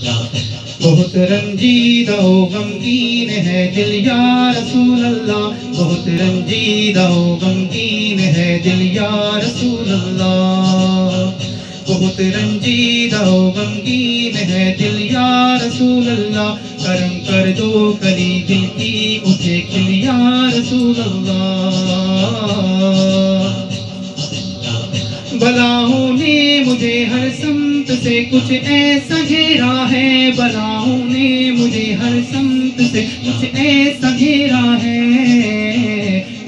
بہت رنجیدہ و غمگین ہے دل یا رسول اللہ، بہت رنجیدہ و غمگین ہے دل یا رسول اللہ، بہت رنجیدہ و غمگین ہے دل یا رسول اللہ، کرم کر دو کلی دل کی اٹھے کھل یا رسول اللہ۔ بلاؤں نے مجھے ہر سمت سے کچھ ایسا گھیرا ہے، بلاؤں نے مجھے ہر سمت سے کچھ ایسا گھیرا ہے،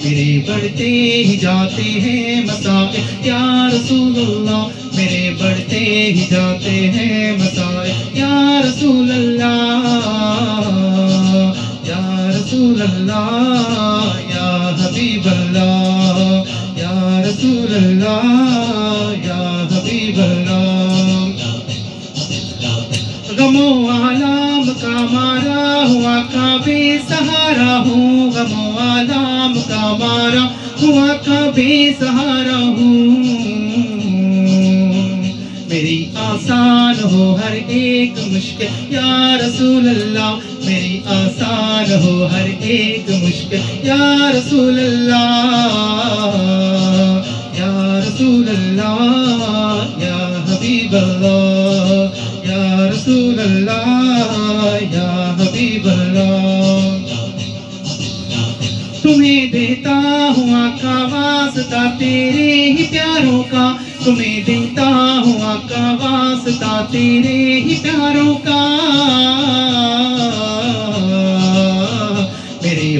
میرے بڑھتے ہی جاتے ہیں مسائل یا رسول اللہ، میرے بڑھتے ہی جاتے ہیں مسائل یا رسول اللہ، یا رسول اللہ، یا حبیب اللہ، یا رسول اللہ، یا حبیب اللہ۔ غم و آلام کا مارا ہوا کا بے سہارا ہوں، غم و آلام کا مارا ہوا کا بے سہارا ہوں، میری آسان ہو ہر ایک مشکل یا رسول اللہ، میری آسان ہو ہر ایک مشکل یا رسول اللہ، یا رسول اللہ، یا حبیب اللہ، یا رسول اللہ، یا حبیب اللہ۔ تمہیں دیتا ہوں آقا واسطہ تیرے ہی پیاروں کا، تمہیں دیتا ہوں آقا واسطہ تیرے ہی پیاروں کا، میرے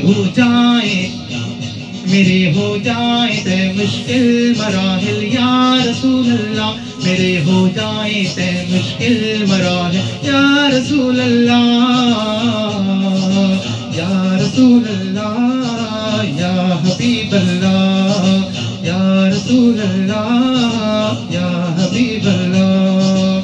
ہو جائیں تے مشکل مراحل یا رسول اللہ، میرے ہو جائیں تے مشکل مراحل یا رسول اللہ، یا رسول اللہ، یا حبیب اللہ، یا رسول اللہ، یا حبیب اللہ۔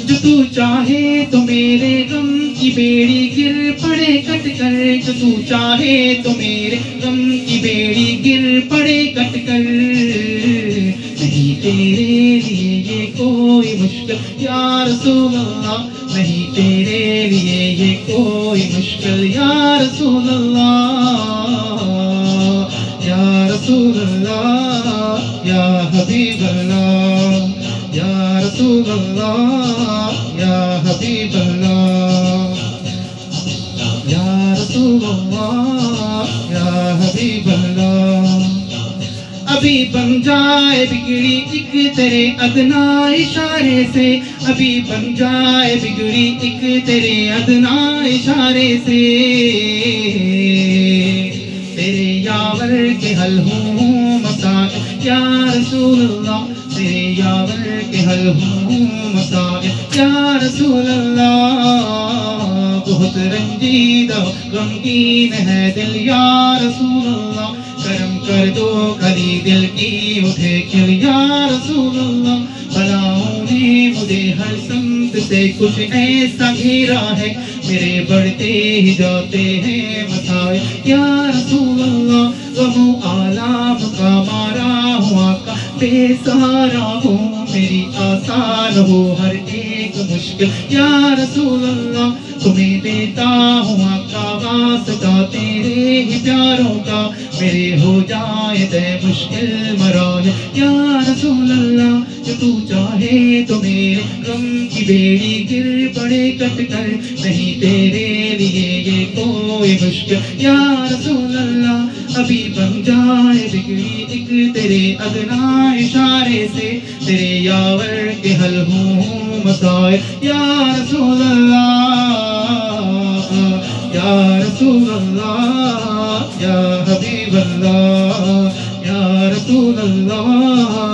جو تو چاہے تو میرے غم کی بیڑی گر پڑے کٹ کر، جو تو چاہے تو میرے غم کی بیڑی گر پڑے کٹ کر، نہیں تیرے لیے یہ کوئی مشکل یا رسول اللہ، نہیں تیرے لیے یہ کوئی مشکل یا رسول اللہ، یا رسول اللہ، یا حبیب اللہ، یا رسول اللہ، یا حبیب اللہ، یا رسول اللہ، یا حبیب اللہ۔ ابھی بن جائے بگڑی ایک تیرے ادنا اشارے سے، ابھی بن جائے بگڑی ایک تیرے ادنا اشارے سے، تیرے یاور کے حل ہوں مسائل یا رسول اللہ، تیرے یاور کے حل ہوں مسائل یا رسول اللہ، بہت رنجیدہ غمگین ہے دل یا رسول اللہ، کرم کر دو کلی دل کی اٹھے کھل یا رسول اللہ، بلاؤں نے مجھے ہر سمت سے کچھ ایسا گھیرا ہے، میرے بڑھتے ہی جاتے ہیں مسائل یا رسول اللہ، غم و آلام کا مارا ہوا کا بے سہارا ہوں، میری آسان ہو ہر ایک مشکل یا رسول اللہ، تمہیں دیتا ہوں آقا واسطہ تیرے ہی پیاروں کا، میرے ہو جائے تے مشکل مراحل یا رسول اللہ، جو تو چاہے تو میرے غم کی بیڑی گر پڑے کٹ کر، نہیں تیرے لیے یہ کوئی مشکل یا رسول اللہ، ابھی بن جائے بگڑی ایک تیرے ادنا اشارے سے، تیرے یاور کے حل ہوں مسائل یا رسول اللہ، یا رسول اللہ، یا حبیب اللہ، یا رسول اللہ،